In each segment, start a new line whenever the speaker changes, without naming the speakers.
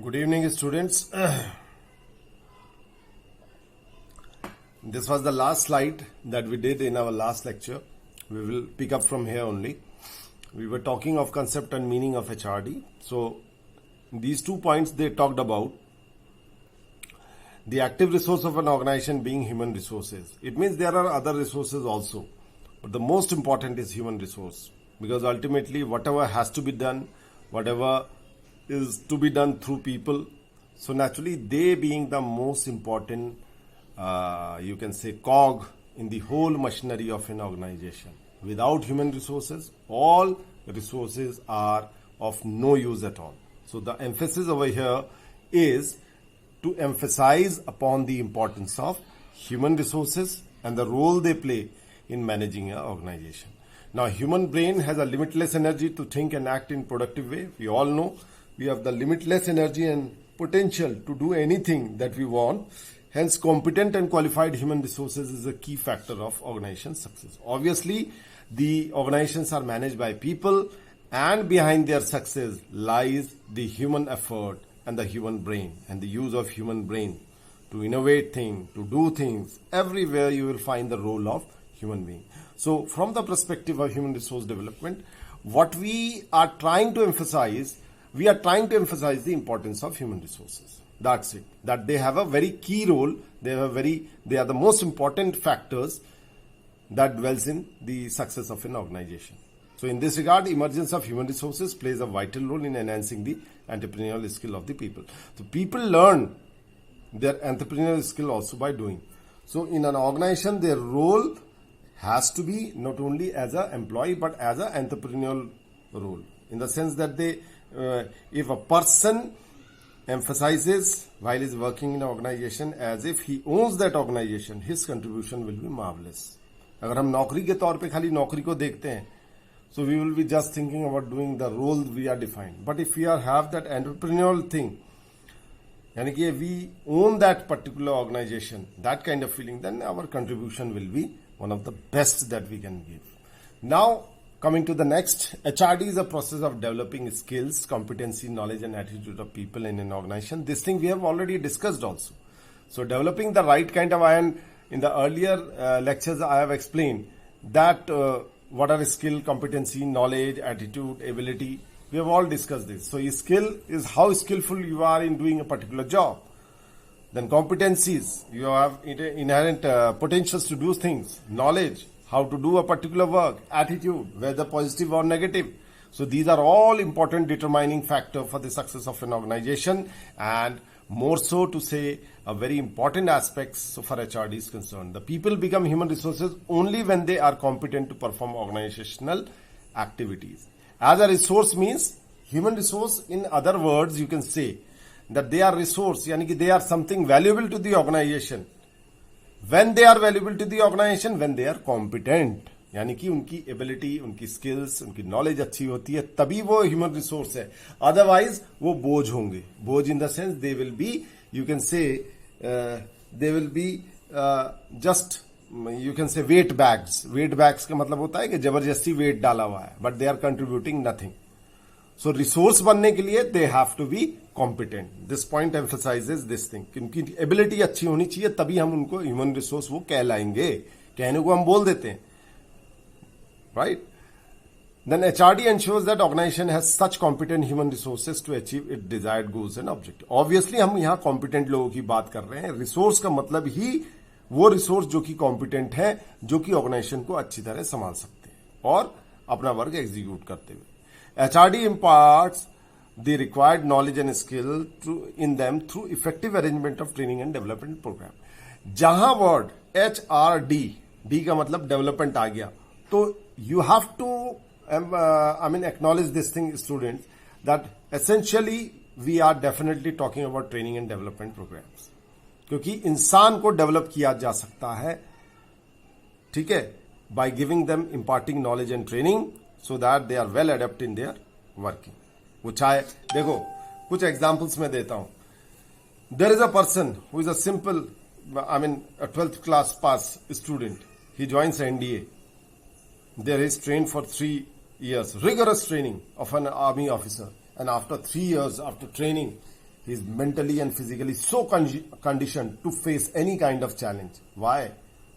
Good evening, students. This was the last slide that we did in our last lecture. We will pick up from here only. We were talking of concept and meaning of HRD. So these 2 points they talked about the active resource of an organization being human resources. It means there are other resources also, but the most important is human resource, because ultimately whatever has to be done, whatever is to be done through people, so naturally they being the most important you can say cog in the whole machinery of an organization. Without human resources, all resources are of no use at all. So the emphasis over here is to emphasize upon the importance of human resources and the role they play in managing an organization. Now, human brain has a limitless energy to think and act in productive way. We all know we have the limitless energy and potential to do anything that we want. Hence, competent and qualified human resources is a key factor of organization success. Obviously, the organizations are managed by people, and behind their success lies the human effort and the human brain and the use of human brain to innovate things, to do things. Everywhere you will find the role of human being. So, from the perspective of human resource development, what we are trying to emphasize, we are trying to emphasize the importance of human resources. That's it. That they have a very key role. They are the most important factors that dwells in the success of an organization. So in this regard, emergence of human resources plays a vital role in enhancing the entrepreneurial skill of the people. So people learn their entrepreneurial skill also by doing. So in an organization, their role has to be not only as an employee but as an entrepreneurial role, in the sense that if a person emphasizes while he is working in an organization as if he owns that organization, his contribution will be marvelous. अगर हम नौकरी के तौर पे खाली नौकरी को देखते हैं, so we will be just thinking about doing the role we are defined. But if we have that entrepreneurial thing, यानी कि we own that particular organization, that kind of feeling, then our contribution will be one of the best that we can give. Now, coming to the next, HRD is a process of developing skills, competency, knowledge and attitude of people in an organization. This thing we have already discussed also. So developing the right kind of iron, in the earlier lectures I have explained that what are skill, competency, knowledge, attitude, ability. We have all discussed this. So skill is how skillful you are in doing a particular job. Then competencies, you have inherent potentials to do things. Knowledge, how to do a particular work. Attitude, whether positive or negative. So these are all important determining factor for the success of an organization, and more so to say a very important aspect so far HRD is concerned. The people become human resources only when they are competent to perform organizational activities. As a resource means human resource, in other words you can say that they are resource, yani ki they are something valuable to the organization. When they are valuable to the organization, when they are competent, यानी कि उनकी ability, उनकी skills, उनकी knowledge अच्छी होती है, तभी वो ह्यूमन रिसोर्स है. अदरवाइज वो बोझ होंगे. बोझ in the sense they will be, you can say they will be just, you can say weight bags. Weight bags का मतलब होता है कि जबरदस्ती वेट डाला हुआ है, but they are contributing nothing. So resource बनने के लिए they have to be competent. This point emphasises this thing. उनकी एबिलिटी अच्छी होनी चाहिए, तभी हम उनको ह्यूमन रिसोर्स वो कहलाएंगे. कहने को हम बोल देते हैं, right? Then HRD ensures that organization has such competent human resources to achieve its desired goals and objectives. Obviously हम यहाँ competent लोगों की बात कर रहे हैं. रिसोर्स का मतलब ही वो रिसोर्स जो कि competent है, जो कि ऑर्गेनाइजेशन को अच्छी तरह संभाल सकते हैं और अपना वर्क एग्जीक्यूट करते हुए. HRD imparts the required knowledge and skill in them through effective arrangement of training and development program. जहां वर्ड HRD, D का मतलब डेवलपमेंट आ गया, तो you have to acknowledge this thing, students, that essentially we are definitely talking about training and development programs. क्योंकि इंसान को develop किया जा सकता है, ठीक है, by giving them imparting knowledge and training so that they are well adept in their working. वो चाहे देखो कुछ एग्जांपल्स मैं देता हूं. There is a person who is a simple, a 12th class pass student. He joins NDA. There he is trained for 3 years, rigorous training of an army officer. And after 3 years, after training, He is mentally and physically so conditioned to face any kind of challenge. Why?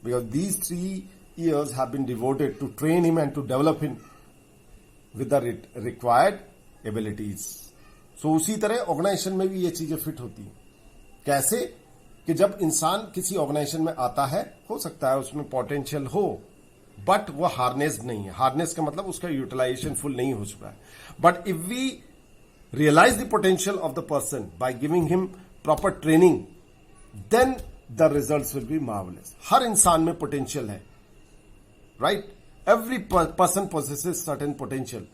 Because these 3 years have been devoted to train him and to develop him with the required abilities. So उसी तरह organisation में भी ये चीजें fit होती हैं. कैसे? कि जब इंसान किसी ऑर्गेनाइजेशन में आता है, हो सकता है उसमें पोटेंशियल हो, बट वो हार्नेस नहीं है. हार्नेस का मतलब उसका यूटिलाइजेशन फुल नहीं हो चुका है. But if we realize the potential of the person by giving him proper training, then the results will be marvelous. हर इंसान में potential है, right? Every person possesses certain potential.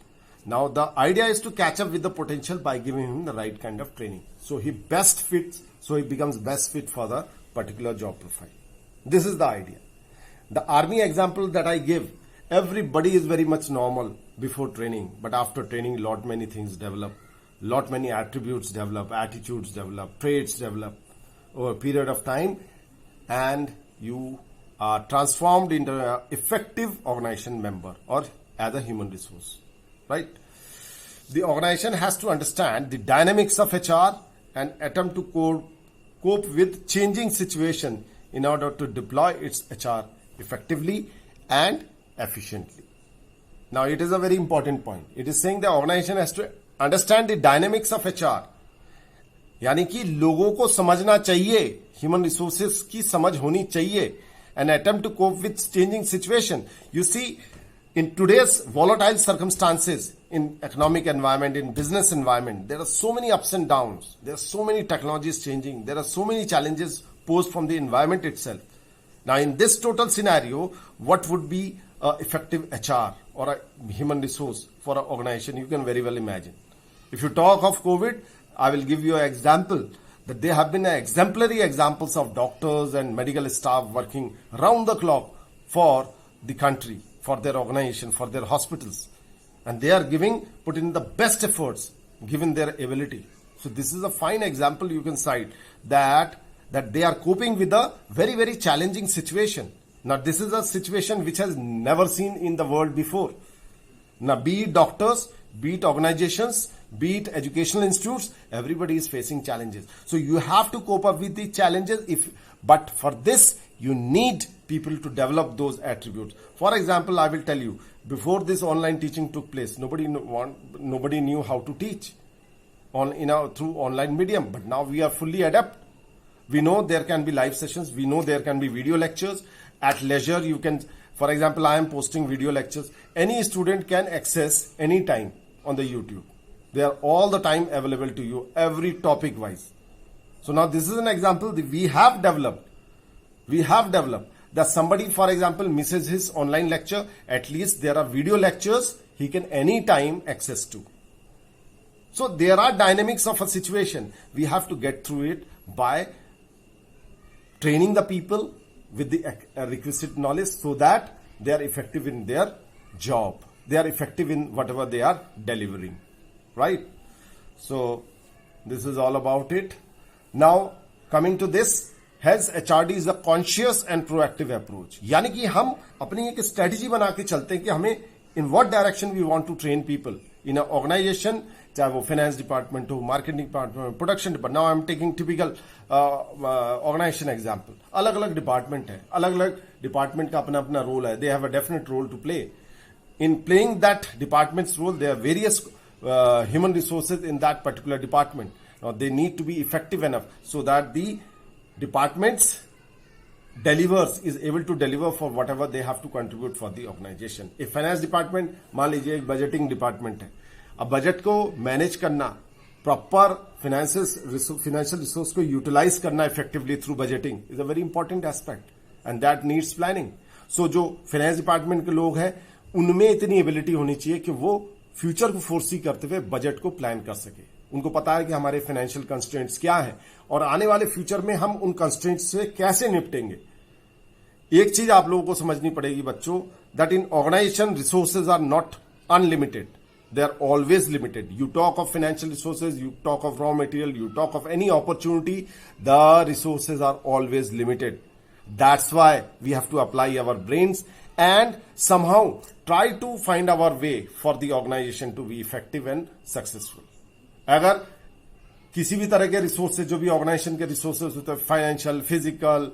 Now the idea is to catch up with the potential by giving him the right kind of training. So he becomes best fit for the particular job profile. This is the idea. The army example that I give, everybody is very much normal before training, but after training, lot many things develop. Lot many attributes develop, attitudes develop, traits develop over a period of time, and you are transformed into an effective organization member or as a human resource, right? The organization has to understand the dynamics of HR and attempt to cope with changing situation in order to deploy its HR effectively and efficiently. Now, it is a very important point. It is saying the organization has to understand the dynamics of HR, यानी कि लोगों को समझना चाहिए, human resources की समझ होनी चाहिए, and attempt to cope with changing situation. You see in today's volatile circumstances, in economic environment, in business environment, there are so many ups and downs, there are so many technologies changing, there are so many challenges posed from the environment itself. Now, in this total scenario, what would be effective HR or a human resource for an organization? You can very well imagine. If you talk of COVID, I will give you an example that there have been exemplary examples of doctors and medical staff working round the clock for the country, for their organization, for their hospitals. And they are put in the best efforts given their ability. So this is a fine example you can cite that they are coping with a very, very challenging situation. Now, this is a situation which has never seen in the world before. Now, be it doctors, be it organizations, be it educational institutes, everybody is facing challenges. So you have to cope up with the challenges. But for this, you need people to develop those attributes. For example, I will tell you, before this online teaching took place, nobody knew how to teach through online medium. But now we are fully adept. We know there can be live sessions. We know there can be video lectures. At leisure, you can, for example, I am posting video lectures. Any student can access any time on the YouTube. They are all the time available to you, every topic wise. So now this is an example that we have developed. That somebody, for example, misses his online lecture, at least there are video lectures he can anytime access to. So there are dynamics of a situation. We have to get through it by training the people with the requisite knowledge so that they are effective in their job. They are effective in whatever they are delivering, right? So this is all about it. Now coming to this, has HRD is a conscious and proactive approach. यानी कि हम अपनी एक strategy बना के चलते हैं कि हमें in what direction we want to train people in an organization, चाहे वो finance department हो, marketing department, production department. Now I am taking typical organization example. अलग अलग department है, अलग अलग department का अपना अपना role है. They have a definite role to play. In playing that department's role, there are various human resources in that particular department. Now they need to be effective enough so that the departments is able to deliver for whatever they have to contribute for the organization. A finance department, मान लीजिए एक budgeting department है. अब budget को manage करना, proper financial resource को utilize करना effectively through budgeting is a very important aspect, and that needs planning. So जो finance department के लोग हैं, उनमें इतनी ability होनी चाहिए कि वो फ्यूचर को फोर्सी करते हुए बजट को प्लान कर सके. उनको पता है कि हमारे फाइनेंशियल कंस्ट्रेंट्स क्या है और आने वाले फ्यूचर में हम उन कंस्ट्रेंट्स से कैसे निपटेंगे. एक चीज आप लोगों को समझनी पड़ेगी बच्चों, that in organisation resources are not unlimited, they are always limited. You talk of financial resources, you talk of raw material, you talk of any opportunity, the resources are always limited. That's why we have to apply our brains and somehow try to find our way for the organization to be effective and successful. अगर किसी भी तरह के resources जो भी organisation के resources होते हैं, financial, physical,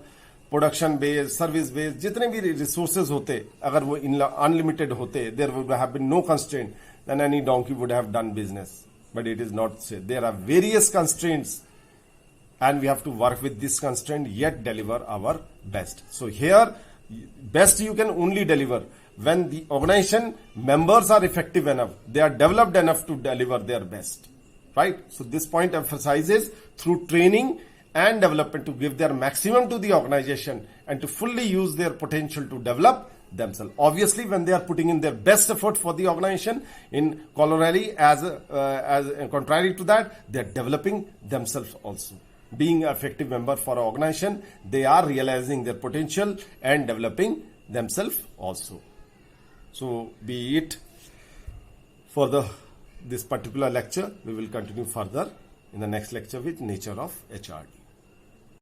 production based, service based, जितने भी रिसोर्सेज होते, अगर वो अनलिमिटेड होते, there would have been no constraint, then any donkey would have done business. But it is not so. There are various constraints and we have to work with this constraint yet deliver our best. So here, best you can only deliver when the organization members are effective enough, they are developed enough to deliver their best. Right? So this point emphasizes through training and development to give their maximum to the organization and to fully use their potential to develop themselves. Obviously, when they are putting in their best effort for the organization, in corollary, as contrary to that, they are developing themselves also. Being an effective member for an organization, they are realizing their potential and developing themselves also. So, be it for this particular lecture, we will continue further in the next lecture with nature of HRD.